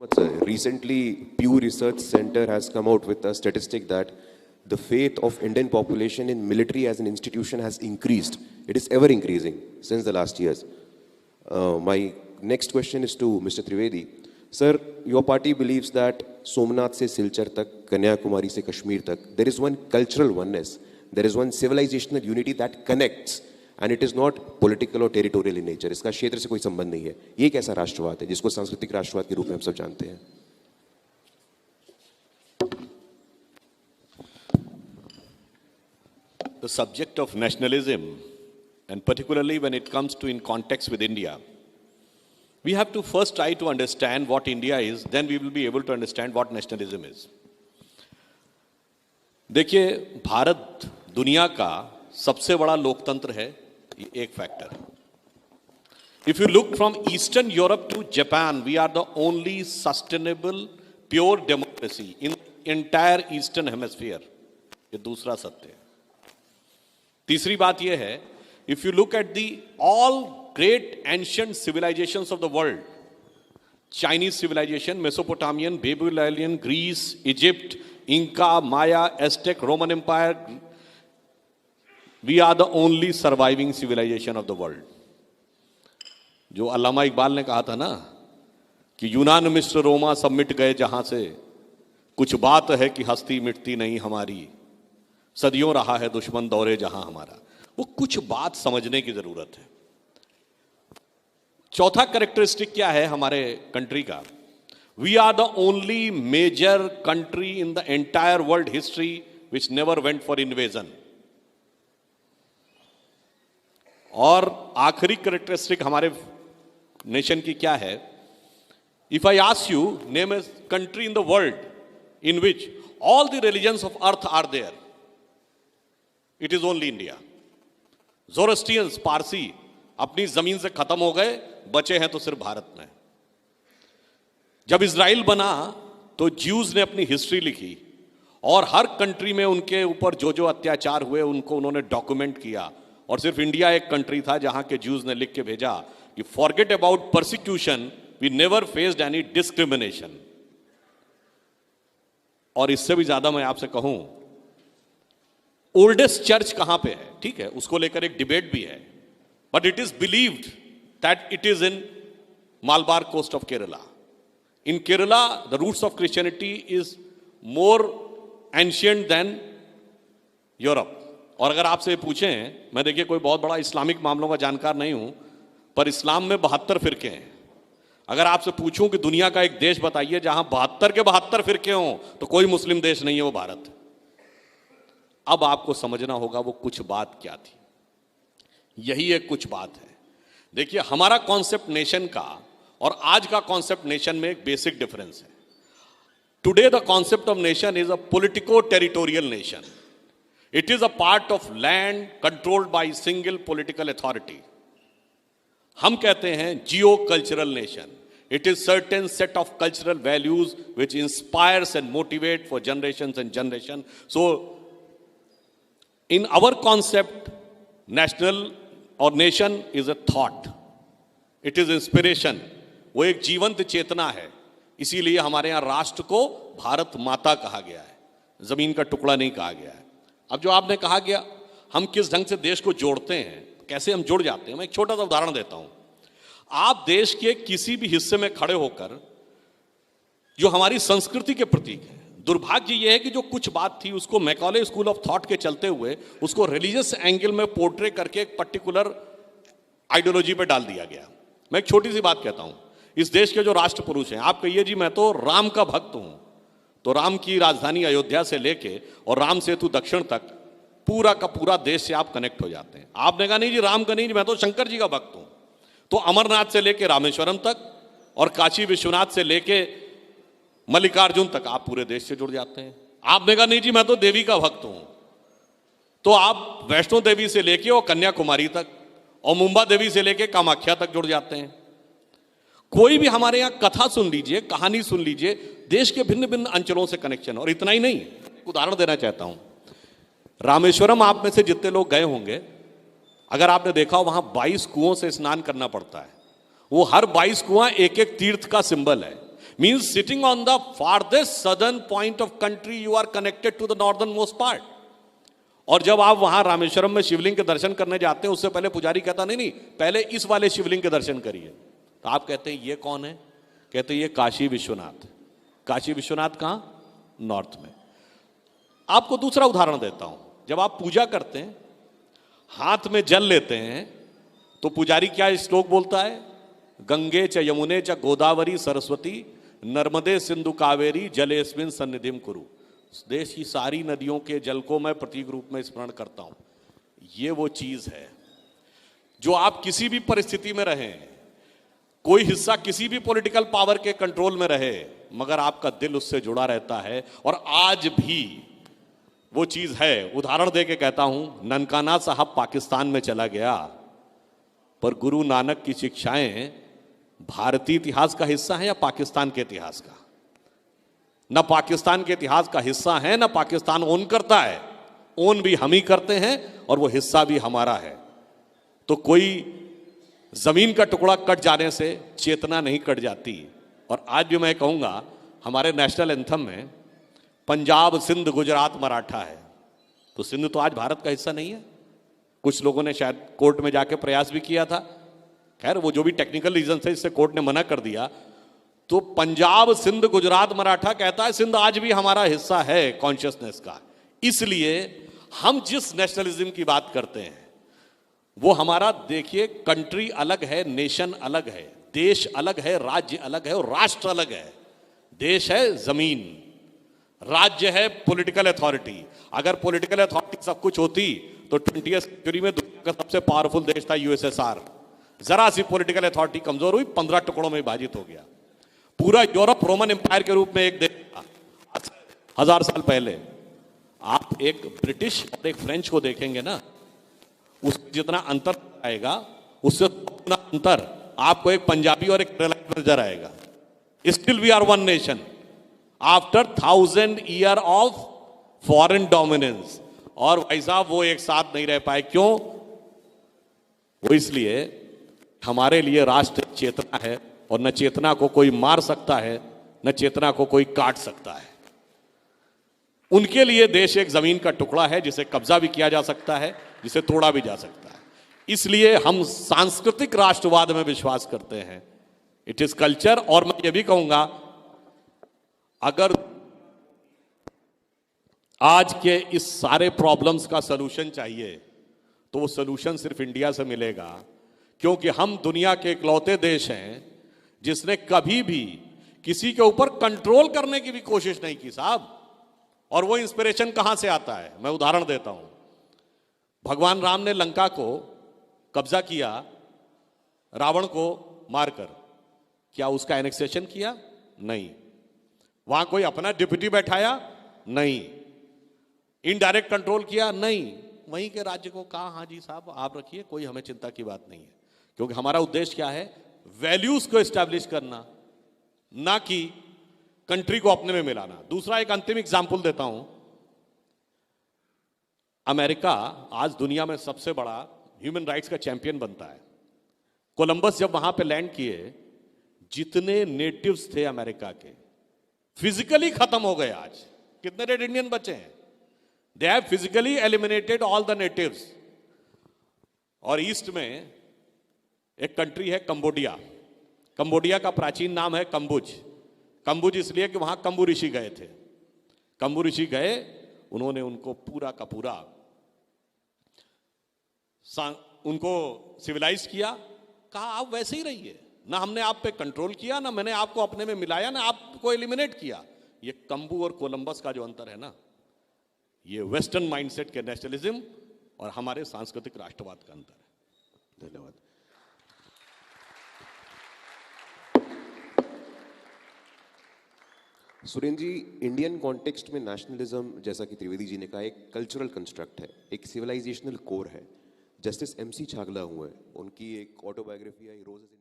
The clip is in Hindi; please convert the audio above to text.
Sir, recently, Pew Research Center has come out with a statistic that the faith of Indian population in military as an institution has increased. It is ever increasing since the last years. My next question is to Mr. Trivedi. Sir, your party believes that Somnath se Silchar tak, Kanyakumari se Kashmir tak, there is one cultural oneness. There is one civilizational unity that connects. And it is not political or territorial in nature. इसका क्षेत्र से कोई संबंध नहीं है. ये कैसा राष्ट्रवाद है जिसको सांस्कृतिक राष्ट्रवाद के रूप में हम सब जानते हैं? The subject of nationalism, and particularly when it comes to in context with India, we have to first try to understand what India is, then we will be able to understand what nationalism is. देखिए, भारत दुनिया का सबसे बड़ा लोकतंत्र है, ये एक फैक्टर है. If you look from Eastern Europe to Japan, we are the only sustainable, pure democracy in entire Eastern Hemisphere. ये दूसरा सत्य है. तीसरी बात ये है, if you look at the all great ancient civilizations of the world, Chinese civilization, Mesopotamian, Babylonian, Greece, Egypt, Inca, Maya, Aztec, Roman Empire, we are the only surviving civilization of the world. जो अल्लामा इकबाल ने कहा था ना कि यूनान मिस्र रोमा सब मिट गए जहां से, कुछ बात है कि हस्ती मिटती नहीं हमारी, सदियों रहा है दुश्मन दौरे जहां हमारा. वो कुछ बात समझने की जरूरत है. चौथा कैरेक्टरिस्टिक क्या है हमारे कंट्री का? We are the only major country in the entire world history which never went for invasion. और आखिरी कैरेक्टरिस्टिक हमारे नेशन की क्या है? If I ask you name a country in the world in which all the religions of earth are there, it is only India. Zoroastrians, Parsi अपनी जमीन से खत्म हो गए, बचे हैं तो सिर्फ भारत में. जब इजराइल बना तो ज्यूज ने अपनी हिस्ट्री लिखी और हर कंट्री में उनके ऊपर जो जो अत्याचार हुए उनको उन्होंने डॉक्यूमेंट किया. और सिर्फ इंडिया एक कंट्री था जहां के ज्यूज ने लिख के भेजा कि forget about persecution, we never faced any discrimination. और इससे भी ज्यादा मैं आपसे कहूं, ओल्डेस्ट चर्च कहां पे है? ठीक है, उसको लेकर एक डिबेट भी है, but it is believed that it is in Malabar coast of Kerala. In Kerala the roots of Christianity is more ancient than Europe. और अगर आपसे पूछें, मैं देखिए कोई बहुत बड़ा इस्लामिक मामलों का जानकार नहीं हूं, पर इस्लाम में 72 फिरके हैं. अगर आपसे पूछूं कि दुनिया का एक देश बताइए जहां 72 के 72 फिरके हों, तो कोई मुस्लिम देश नहीं है, वो भारत है. अब आपको समझना होगा वो कुछ बात क्या थी. यही एक कुछ बात है. देखिए, हमारा कॉन्सेप्ट नेशन का और आज का कॉन्सेप्ट नेशन में एक बेसिक डिफरेंस है. Today the concept of nation is a politico territorial nation. It is a part of land controlled by single political authority. हम कहते हैं geo cultural nation. It is certain set of cultural values which inspires and motivate for generations and generation. So, in our concept, national or nation is a thought. It is inspiration. वो एक जीवंत चेतना है. इसीलिए हमारे यहाँ राष्ट्र को भारत माता कहा गया है, जमीन का टुकड़ा नहीं कहा गया है. अब जो आपने कहा कि हम किस ढंग से देश को जोड़ते हैं, कैसे हम जुड़ जाते हैं, मैं एक छोटा सा उदाहरण देता हूं. आप देश के किसी भी हिस्से में खड़े होकर, जो हमारी संस्कृति के प्रतीक है, दुर्भाग्य यह है कि जो कुछ बात थी उसको मैकॉले स्कूल ऑफ थॉट के चलते हुए उसको रिलीजियस एंगल में पोर्ट्रे करके एक पर्टिकुलर आइडियोलॉजी पे डाल दिया गया. मैं एक छोटी सी बात कहता हूं. इस देश के जो राष्ट्र पुरुष हैं, आप कहिए जी मैं तो राम का भक्त हूं, तो राम की राजधानी अयोध्या से लेके और राम सेतु दक्षिण तक पूरा का पूरा देश से आप कनेक्ट हो जाते हैं. आपने कहा नहीं जी राम का नहीं जी, मैं तो शंकर जी का भक्त हूं, तो अमरनाथ से लेके रामेश्वरम तक और काशी विश्वनाथ से लेके मल्लिकार्जुन तक आप पूरे देश से जुड़ जाते हैं. आपने कहा नहीं जी मैं तो देवी का भक्त हूं, तो आप वैष्णो देवी से लेके और कन्याकुमारी तक और मुंबा देवी से लेके कामाख्या तक जुड़ जाते हैं. कोई भी हमारे यहां कथा सुन लीजिए, कहानी सुन लीजिए, देश के भिन्न भिन्न अंचलों से कनेक्शन. और इतना ही नहीं, उदाहरण देना चाहता हूं. रामेश्वरम आप में से जितने लोग गए होंगे, अगर आपने देखा वहां 22 कुओं से स्नान करना पड़ता है. वो हर 22 कुआं एक एक तीर्थ का सिंबल है. Means sitting on the farthest southern point of country you are connected to the northern most part. और जब आप वहां रामेश्वरम में शिवलिंग के दर्शन करने जाते हैं, उससे पहले पुजारी कहता नहीं नहीं पहले इस वाले शिवलिंग के दर्शन करिए। तो आप कहते हैं ये कौन है? कहते हैं ये काशी विश्वनाथ। काशी विश्वनाथ कहां? नॉर्थ में। आपको दूसरा उदाहरण देता हूं, जब आप पूजा करते हैं, हाथ में जल लेते हैं, तो पुजारी क्या श्लोक बोलता है? गंगे च यमुने च गोदावरी सरस्वती नर्मदे सिंधु कावेरी जलेस्मिन सन्निधिम कुरु। देश की सारी नदियों के जल को मैं प्रतीक रूप में स्मरण करता हूं। ये वो चीज है जो आप किसी भी परिस्थिति में रहें, कोई हिस्सा किसी भी पॉलिटिकल पावर के कंट्रोल में रहे, मगर आपका दिल उससे जुड़ा रहता है। और आज भी वो चीज है। उदाहरण दे के कहता हूं, ननकाना साहब पाकिस्तान में चला गया, पर गुरु नानक की शिक्षाएं भारतीय इतिहास का हिस्सा है या पाकिस्तान के इतिहास का? न पाकिस्तान के इतिहास का हिस्सा है, न पाकिस्तान ओन करता है। ओन भी हम ही करते हैं और वो हिस्सा भी हमारा है। तो कोई जमीन का टुकड़ा कट जाने से चेतना नहीं कट जाती। और आज भी मैं कहूंगा, हमारे नेशनल एंथम में पंजाब सिंध गुजरात मराठा है, तो सिंध तो आज भारत का हिस्सा नहीं है। कुछ लोगों ने शायद कोर्ट में जाके प्रयास भी किया था, खैर वो जो भी टेक्निकल रीजन से इससे कोर्ट ने मना कर दिया। तो पंजाब सिंध गुजरात मराठा कहता है सिंध आज भी हमारा हिस्सा है कॉन्शियसनेस का। इसलिए हम जिस नेशनलिज्म की बात करते हैं वो हमारा, देखिए, कंट्री अलग है, नेशन अलग है, देश अलग है, राज्य अलग है और राष्ट्र अलग है। देश है जमीन, राज्य है पॉलिटिकल अथॉरिटी। अगर पॉलिटिकल अथॉरिटी सब कुछ होती तो 20वीं सेंचुरी में दुनिया का सबसे पावरफुल देश था यूएसएसआर। जरा सी पॉलिटिकल अथॉरिटी कमजोर हुई, 15 टुकड़ों में विभाजित हो गया। पूरा यूरोप रोमन एम्पायर के रूप में एक देश था 1000 साल पहले। आप एक ब्रिटिश और एक फ्रेंच को देखेंगे ना, उसमें जितना अंतर आएगा उससे उतना अंतर आपको एक पंजाबी और एक केरला नजर आएगा। Still we are one nation after 1000 year of foreign dominance. और भाई साहब वो एक साथ नहीं रह पाए, क्यों? वो इसलिए हमारे लिए राष्ट्र चेतना है और न चेतना को कोई मार सकता है, न चेतना को कोई काट सकता है। उनके लिए देश एक जमीन का टुकड़ा है जिसे कब्जा भी किया जा सकता है, जिसे तोड़ा भी जा सकता है। इसलिए हम सांस्कृतिक राष्ट्रवाद में विश्वास करते हैं। It is culture. और मैं ये भी कहूंगा, अगर आज के इस सारे प्रॉब्लम्स का सलूशन चाहिए तो वो सलूशन सिर्फ इंडिया से मिलेगा, क्योंकि हम दुनिया के इकलौते देश हैं जिसने कभी भी किसी के ऊपर कंट्रोल करने की भी कोशिश नहीं की साहब। और वो इंस्पिरेशन कहां से आता है? मैं उदाहरण देता हूं। भगवान राम ने लंका को कब्जा किया रावण को मारकर, क्या उसका एनेक्सेशन किया? नहीं। वहां कोई अपना डिप्यूटी बैठाया? नहीं। इनडायरेक्ट कंट्रोल किया? नहीं। वहीं के राज्य को कहा हाँ जी साहब आप रखिए, कोई हमें चिंता की बात नहीं है। क्योंकि हमारा उद्देश्य क्या है? वैल्यूज को एस्टैब्लिश करना, ना कि कंट्री को अपने में मिलाना। दूसरा एक अंतिम एग्जाम्पल देता हूं। अमेरिका आज दुनिया में सबसे बड़ा ह्यूमन राइट्स का चैंपियन बनता है। कोलंबस जब वहां पे लैंड किए, जितने नेटिव्स थे अमेरिका के फिजिकली खत्म हो गए। आज कितने रेड इंडियन बचे हैं? They have physically eliminated all the natives. और ईस्ट में एक कंट्री है कंबोडिया। कंबोडिया का प्राचीन नाम है कंबुज। कंबुज इसलिए कि वहां कंबु ऋषि गए थे। कंबु ऋषि गए, उन्होंने उनको पूरा का पूरा उनको सिविलाइज किया। कहा आप वैसे ही रहिए, ना हमने आप पे कंट्रोल किया, ना मैंने आपको अपने में मिलाया, ना आपको एलिमिनेट किया। ये कंबु और कोलंबस का जो अंतर है ना, ये वेस्टर्न माइंडसेट के नेशनलिज्म और हमारे सांस्कृतिक राष्ट्रवाद का अंतर है। धन्यवाद। सुरेंद्र जी, इंडियन कॉन्टेक्स्ट में नेशनलिज्म, जैसा कि त्रिवेदी जी ने कहा, एक कल्चरल कंस्ट्रक्ट है, एक सिविलाइजेशनल कोर है। जस्टिस MC छागला हुए, उनकी एक ऑटोबायोग्राफी आई रोजेस इन